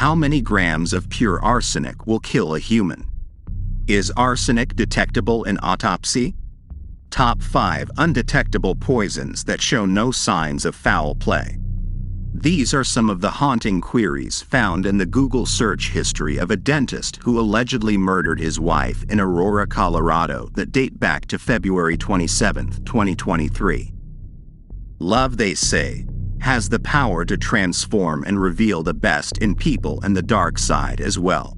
How many grams of pure arsenic will kill a human? Is arsenic detectable in autopsy? Top 5 undetectable poisons that show no signs of foul play. These are some of the haunting queries found in the Google search history of a dentist who allegedly murdered his wife in Aurora, Colorado that date back to February 27, 2023. Love, they say, has the power to transform and reveal the best in people and the dark side as well.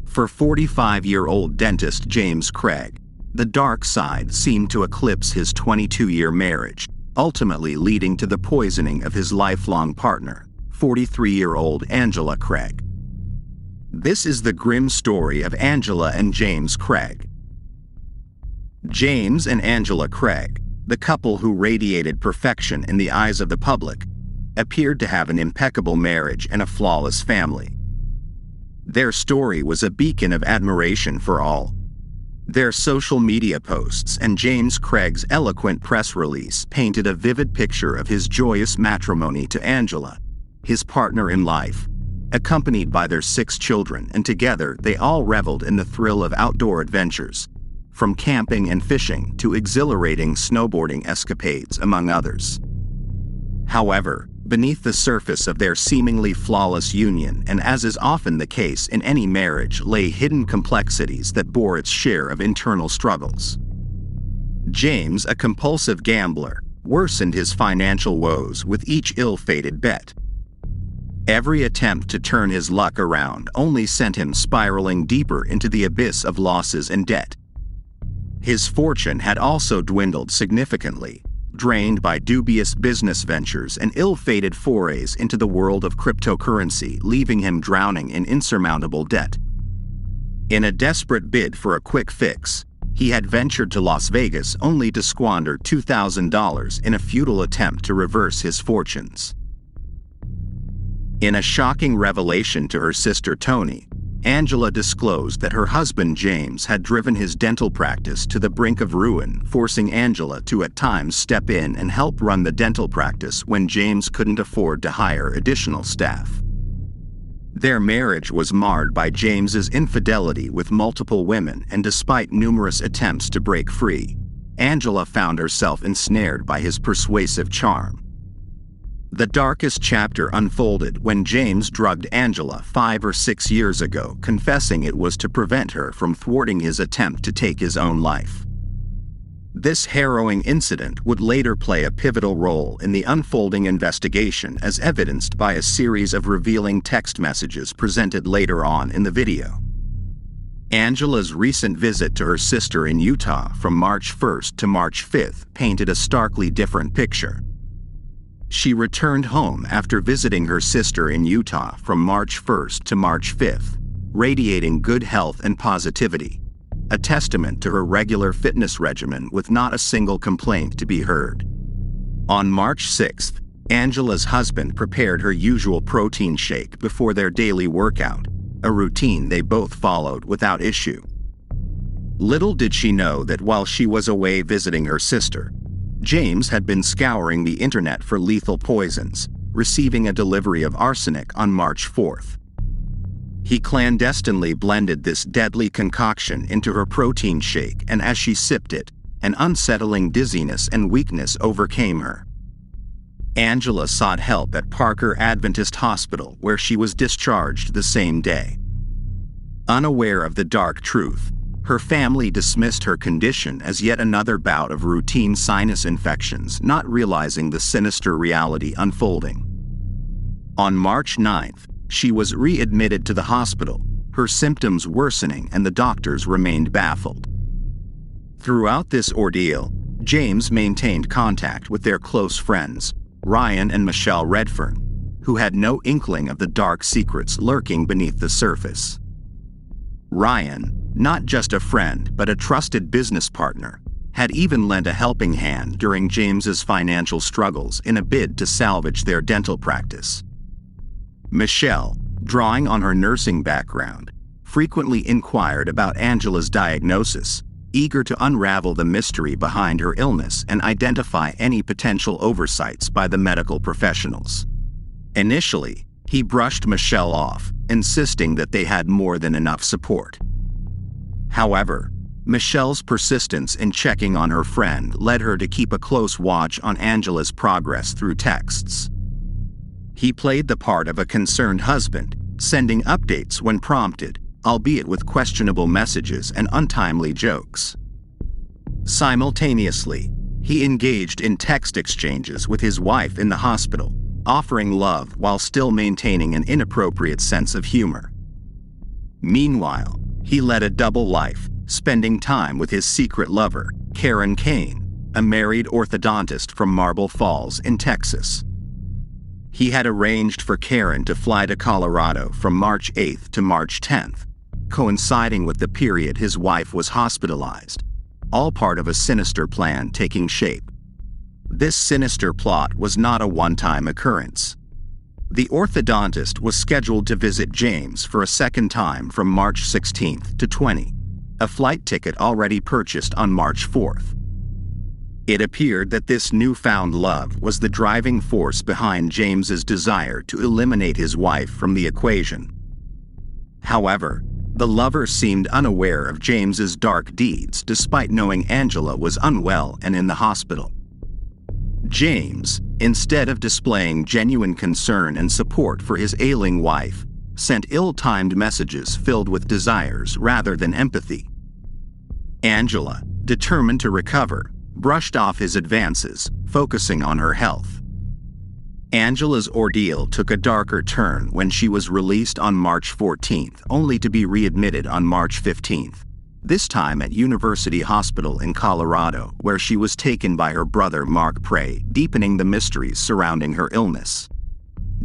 For 45-year-old dentist James Craig, the dark side seemed to eclipse his 22-year marriage, ultimately leading to the poisoning of his lifelong partner, 43-year-old Angela Craig. This is the grim story of Angela and James Craig. James and Angela Craig, the couple who radiated perfection in the eyes of the public, appeared to have an impeccable marriage and a flawless family. Their story was a beacon of admiration for all. Their social media posts and James Craig's eloquent press release painted a vivid picture of his joyous matrimony to Angela, his partner in life, accompanied by their 6 children, and together they all reveled in the thrill of outdoor adventures, from camping and fishing to exhilarating snowboarding escapades, among others. However, beneath the surface of their seemingly flawless union, and as is often the case in any marriage, lay hidden complexities that bore its share of internal struggles. James, a compulsive gambler, worsened his financial woes with each ill-fated bet. Every attempt to turn his luck around only sent him spiraling deeper into the abyss of losses and debt. His fortune had also dwindled significantly, drained by dubious business ventures and ill-fated forays into the world of cryptocurrency, leaving him drowning in insurmountable debt. In a desperate bid for a quick fix, he had ventured to Las Vegas only to squander $2,000 in a futile attempt to reverse his fortunes. In a shocking revelation to her sister Toni, Angela disclosed that her husband James had driven his dental practice to the brink of ruin, forcing Angela to at times step in and help run the dental practice when James couldn't afford to hire additional staff. Their marriage was marred by James's infidelity with multiple women, and despite numerous attempts to break free, Angela found herself ensnared by his persuasive charm. The darkest chapter unfolded when James drugged Angela 5 or 6 years ago, confessing it was to prevent her from thwarting his attempt to take his own life. This harrowing incident would later play a pivotal role in the unfolding investigation, as evidenced by a series of revealing text messages presented later on in the video. Angela's recent visit to her sister in Utah from March 1st to March 5th painted a starkly different picture. She returned home after visiting her sister in Utah from March 1st to March 5th, radiating good health and positivity, a testament to her regular fitness regimen with not a single complaint to be heard. On March 6th, Angela's husband prepared her usual protein shake before their daily workout, a routine they both followed without issue. Little did she know that while she was away visiting her sister, James had been scouring the internet for lethal poisons, receiving a delivery of arsenic on March 4th. He clandestinely blended this deadly concoction into her protein shake, and as she sipped it, an unsettling dizziness and weakness overcame her. Angela sought help at Parker Adventist Hospital, where she was discharged the same day. Unaware of the dark truth, her family dismissed her condition as yet another bout of routine sinus infections, not realizing the sinister reality unfolding. On March 9th, she was readmitted to the hospital, her symptoms worsening, and the doctors remained baffled. Throughout this ordeal, James maintained contact with their close friends, Ryan and Michelle Redfern, who had no inkling of the dark secrets lurking beneath the surface. Ryan, not just a friend but a trusted business partner, had even lent a helping hand during James's financial struggles in a bid to salvage their dental practice. Michelle, drawing on her nursing background, frequently inquired about Angela's diagnosis, eager to unravel the mystery behind her illness and identify any potential oversights by the medical professionals. Initially, He brushed Michelle off, insisting that they had more than enough support. However, Michelle's persistence in checking on her friend led her to keep a close watch on Angela's progress through texts. He played the part of a concerned husband, sending updates when prompted, albeit with questionable messages and untimely jokes. Simultaneously, he engaged in text exchanges with his wife in the hospital, offering love while still maintaining an inappropriate sense of humor. Meanwhile, he led a double life, spending time with his secret lover, Karen Kane, a married orthodontist from Marble Falls in Texas. He had arranged for Karen to fly to Colorado from March 8th to March 10th, coinciding with the period his wife was hospitalized, all part of a sinister plan taking shape. This sinister plot was not a one-time occurrence. The orthodontist was scheduled to visit James for a second time from March 16th to 20, a flight ticket already purchased on March 4th. It appeared that this newfound love was the driving force behind James's desire to eliminate his wife from the equation. However, the lover seemed unaware of James's dark deeds despite knowing Angela was unwell and in the hospital. James, instead of displaying genuine concern and support for his ailing wife, sent ill-timed messages filled with desires rather than empathy. Angela, determined to recover, brushed off his advances, focusing on her health. Angela's ordeal took a darker turn when she was released on March 14th, only to be readmitted on March 15th, this time at University Hospital in Colorado, where she was taken by her brother Mark Prey, deepening the mysteries surrounding her illness.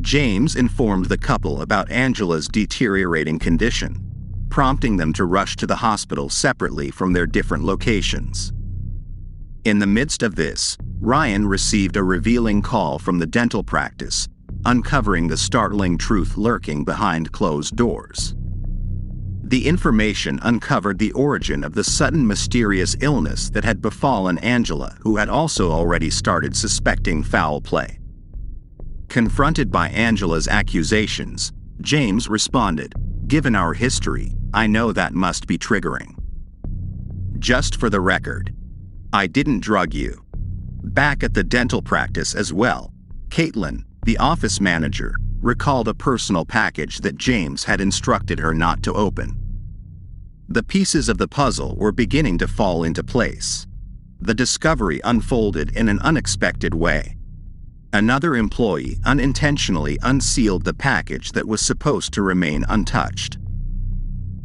James informed the couple about Angela's deteriorating condition, prompting them to rush to the hospital separately from their different locations. In the midst of this, Ryan received a revealing call from the dental practice, uncovering the startling truth lurking behind closed doors. The information uncovered the origin of the sudden mysterious illness that had befallen Angela, who had also already started suspecting foul play. Confronted by Angela's accusations, James responded, "Given our history, I know that must be triggering. Just for the record, I didn't drug you." Back at the dental practice as well, Caitlin, the office manager, recalled a personal package that James had instructed her not to open. The pieces of the puzzle were beginning to fall into place. The discovery unfolded in an unexpected way. Another employee unintentionally unsealed the package that was supposed to remain untouched.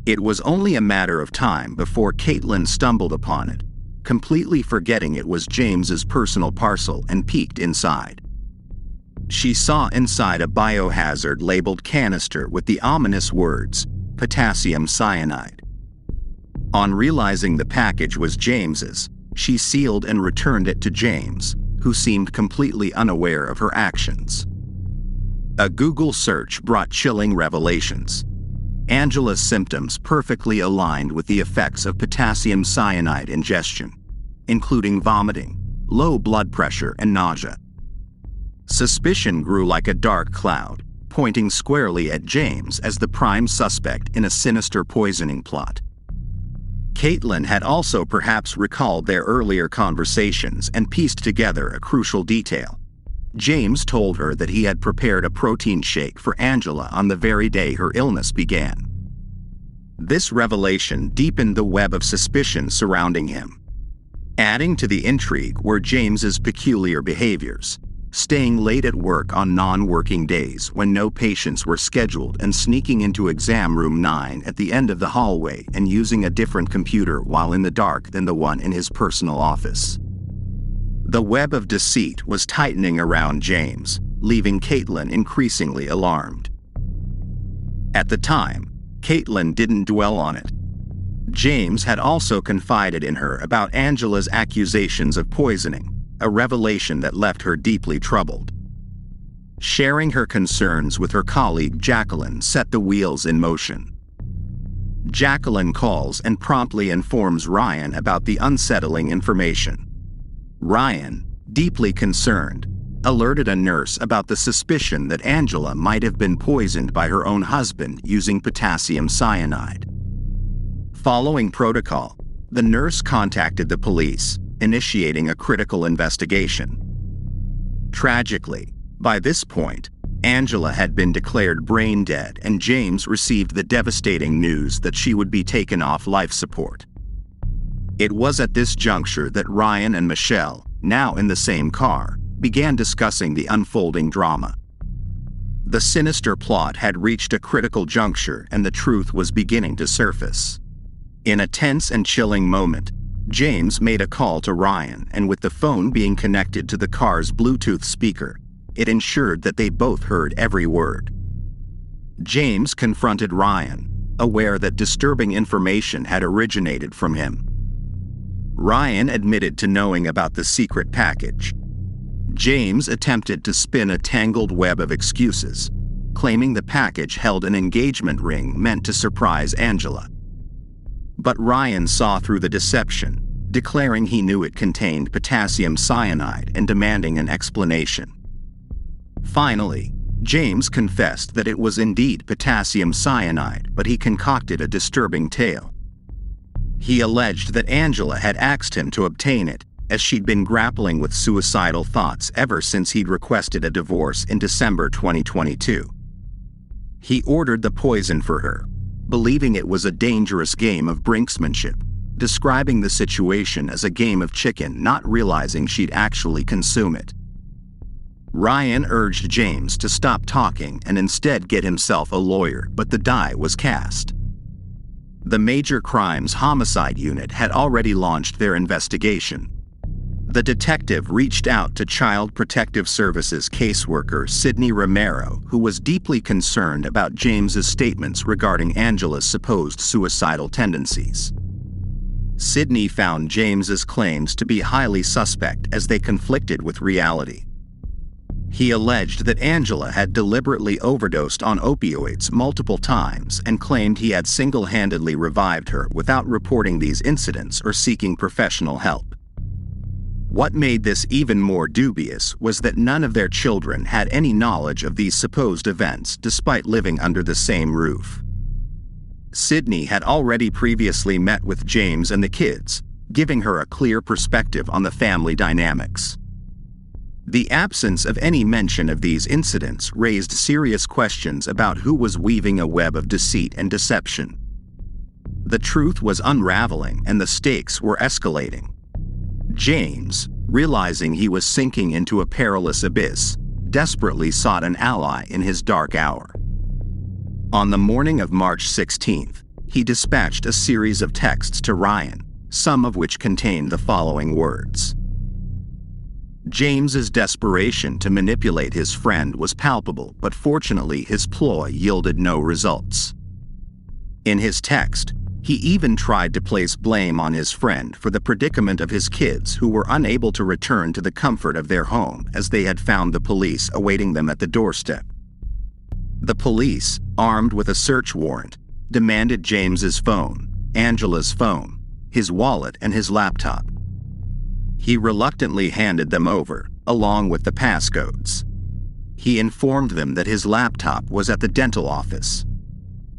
It was only a matter of time before Caitlin stumbled upon it, completely forgetting it was James's personal parcel, and peeked inside. She saw inside a biohazard labeled canister with the ominous words, "Potassium cyanide." On realizing the package was James's, she sealed and returned it to James, who seemed completely unaware of her actions. A Google search brought chilling revelations. Angela's symptoms perfectly aligned with the effects of potassium cyanide ingestion, including vomiting, low blood pressure, and nausea. Suspicion grew like a dark cloud, pointing squarely at James as the prime suspect in a sinister poisoning plot. Caitlin had also perhaps recalled their earlier conversations and pieced together a crucial detail. James told her that he had prepared a protein shake for Angela on the very day her illness began. This revelation deepened the web of suspicion surrounding him. Adding to the intrigue were James's peculiar behaviors, staying late at work on non-working days when no patients were scheduled and sneaking into exam room 9 at the end of the hallway and using a different computer while in the dark than the one in his personal office. The web of deceit was tightening around James, leaving Caitlin increasingly alarmed. At the time, Caitlin didn't dwell on it. James had also confided in her about Angela's accusations of poisoning, a revelation that left her deeply troubled. Sharing her concerns with her colleague Jacqueline set the wheels in motion. Jacqueline calls and promptly informs Ryan about the unsettling information. Ryan, deeply concerned, alerted a nurse about the suspicion that Angela might have been poisoned by her own husband using potassium cyanide. Following protocol, the nurse contacted the police, initiating a critical investigation. Tragically, by this point, Angela had been declared brain dead and James received the devastating news that she would be taken off life support. It was at this juncture that Ryan and Michelle, now in the same car, began discussing the unfolding drama. The sinister plot had reached a critical juncture and the truth was beginning to surface. In a tense and chilling moment, James made a call to Ryan, and with the phone being connected to the car's Bluetooth speaker, it ensured that they both heard every word. James confronted Ryan, aware that disturbing information had originated from him. Ryan admitted to knowing about the secret package. James attempted to spin a tangled web of excuses, claiming the package held an engagement ring meant to surprise Angela. But Ryan saw through the deception, declaring he knew it contained potassium cyanide and demanding an explanation. Finally, James confessed that it was indeed potassium cyanide, but he concocted a disturbing tale. He alleged that Angela had asked him to obtain it, as she'd been grappling with suicidal thoughts ever since he'd requested a divorce in December 2022. He ordered the poison for her, believing it was a dangerous game of brinksmanship, describing the situation as a game of chicken, not realizing she'd actually consume it. Ryan urged James to stop talking and instead get himself a lawyer, but the die was cast. The Major Crimes Homicide Unit had already launched their investigation. The detective reached out to Child Protective Services caseworker Sydney Romero, who was deeply concerned about James's statements regarding Angela's supposed suicidal tendencies. Sydney found James's claims to be highly suspect as they conflicted with reality. He alleged that Angela had deliberately overdosed on opioids multiple times and claimed he had single-handedly revived her without reporting these incidents or seeking professional help. What made this even more dubious was that none of their children had any knowledge of these supposed events despite living under the same roof. Sydney had already previously met with James and the kids, giving her a clear perspective on the family dynamics. The absence of any mention of these incidents raised serious questions about who was weaving a web of deceit and deception. The truth was unraveling and the stakes were escalating. James, realizing he was sinking into a perilous abyss, desperately sought an ally in his dark hour. On the morning of March 16th, he dispatched a series of texts to Ryan, some of which contained the following words. James's desperation to manipulate his friend was palpable, but fortunately his ploy yielded no results. In his text, he even tried to place blame on his friend for the predicament of his kids who were unable to return to the comfort of their home as they had found the police awaiting them at the doorstep. The police, armed with a search warrant, demanded James's phone, Angela's phone, his wallet and his laptop. He reluctantly handed them over, along with the passcodes. He informed them that his laptop was at the dental office.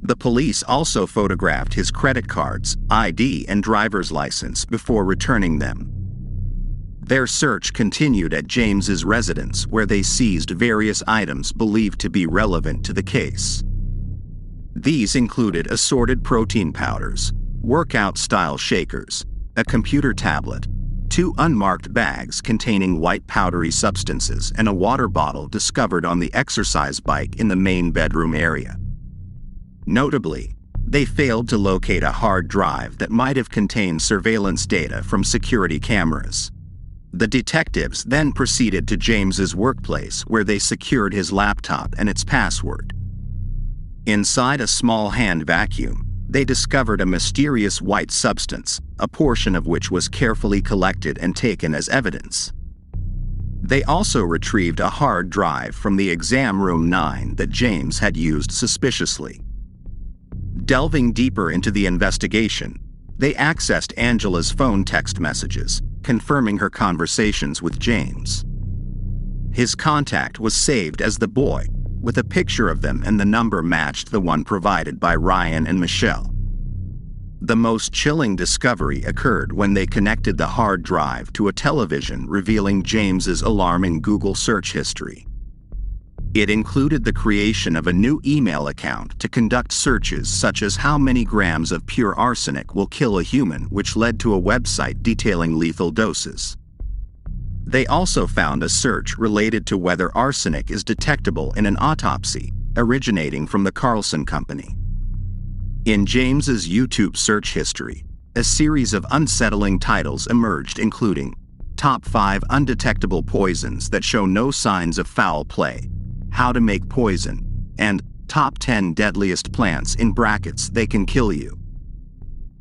The police also photographed his credit cards, ID, and driver's license before returning them. Their search continued at James's residence, where they seized various items believed to be relevant to the case. These included assorted protein powders, workout-style shakers, a computer tablet, 2 unmarked bags containing white powdery substances, and a water bottle discovered on the exercise bike in the main bedroom area. Notably, they failed to locate a hard drive that might have contained surveillance data from security cameras. The detectives then proceeded to James's workplace, where they secured his laptop and its password. Inside a small hand vacuum, they discovered a mysterious white substance, a portion of which was carefully collected and taken as evidence. They also retrieved a hard drive from the exam room 9 that James had used suspiciously. Delving deeper into the investigation, they accessed Angela's phone text messages, confirming her conversations with James. His contact was saved as the boy, with a picture of them, and the number matched the one provided by Ryan and Michelle. The most chilling discovery occurred when they connected the hard drive to a television, revealing James's alarming Google search history. It included the creation of a new email account to conduct searches such as how many grams of pure arsenic will kill a human, which led to a website detailing lethal doses. They also found a search related to whether arsenic is detectable in an autopsy, originating from the Carlson Company. In James's YouTube search history, a series of unsettling titles emerged, including Top 5 Undetectable Poisons That Show No Signs of Foul Play, How to Make Poison, and Top 10 Deadliest Plants (They Can Kill You).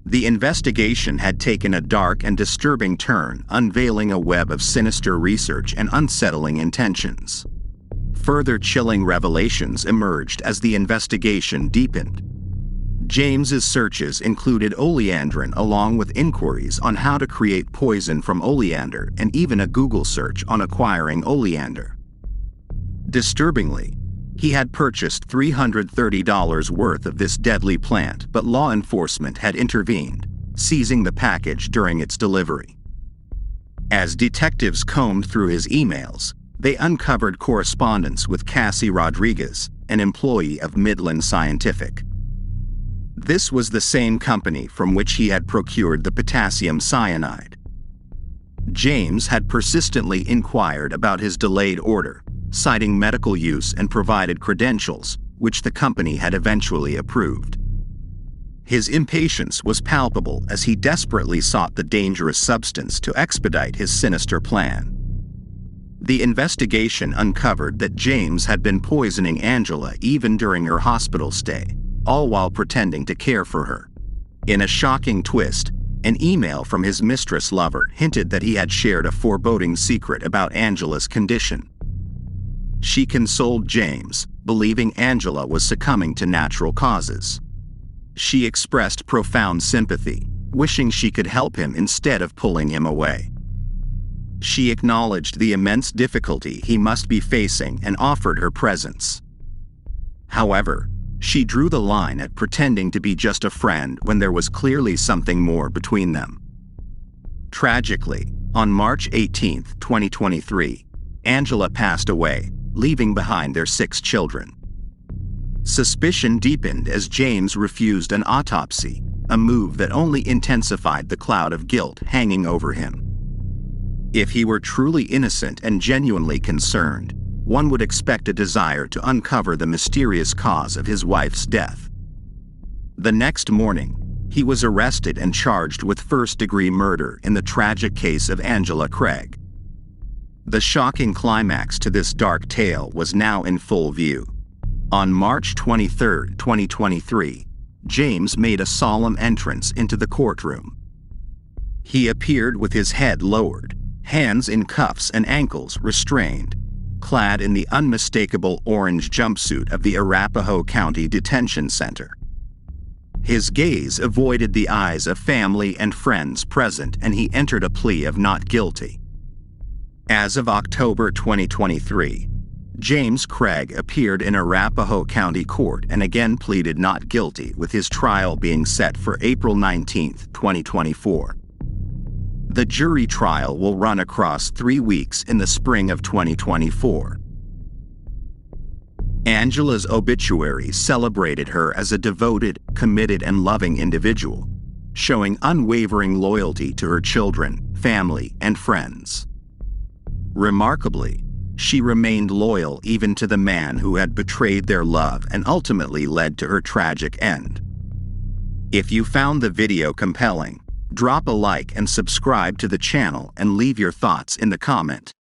The investigation had taken a dark and disturbing turn, unveiling a web of sinister research and unsettling intentions. Further chilling revelations emerged as the investigation deepened. James's searches included oleandrin, along with inquiries on how to create poison from oleander, and even a Google search on acquiring oleander. Disturbingly, he had purchased $330 worth of this deadly plant, but law enforcement had intervened, seizing the package during its delivery. As detectives combed through his emails, they uncovered correspondence with Cassie Rodriguez, an employee of Midland Scientific. This was the same company from which he had procured the potassium cyanide. James had persistently inquired about his delayed order, citing medical use, and provided credentials, which the company had eventually approved. His impatience was palpable as he desperately sought the dangerous substance to expedite his sinister plan. The investigation uncovered that James had been poisoning Angela even during her hospital stay, all while pretending to care for her. In a shocking twist, an email from his mistress lover hinted that he had shared a foreboding secret about Angela's condition. She consoled James, believing Angela was succumbing to natural causes. She expressed profound sympathy, wishing she could help him instead of pulling him away. She acknowledged the immense difficulty he must be facing and offered her presence. However, she drew the line at pretending to be just a friend when there was clearly something more between them. Tragically, on March 18, 2023, Angela passed away, leaving behind their 6 children. Suspicion deepened as James refused an autopsy, a move that only intensified the cloud of guilt hanging over him. If he were truly innocent and genuinely concerned, one would expect a desire to uncover the mysterious cause of his wife's death. The next morning, he was arrested and charged with first-degree murder in the tragic case of Angela Craig. The shocking climax to this dark tale was now in full view. On March 23, 2023, James made a solemn entrance into the courtroom. He appeared with his head lowered, hands in cuffs and ankles restrained, clad in the unmistakable orange jumpsuit of the Arapahoe County Detention Center. His gaze avoided the eyes of family and friends present, and he entered a plea of not guilty. As of October 2023, James Craig appeared in Arapahoe County Court and again pleaded not guilty, with his trial being set for April 19, 2024. The jury trial will run across 3 weeks in the spring of 2024. Angela's obituary celebrated her as a devoted, committed, and loving individual, showing unwavering loyalty to her children, family, and friends. Remarkably, she remained loyal even to the man who had betrayed their love and ultimately led to her tragic end. If you found the video compelling, drop a like and subscribe to the channel and leave your thoughts in the comment.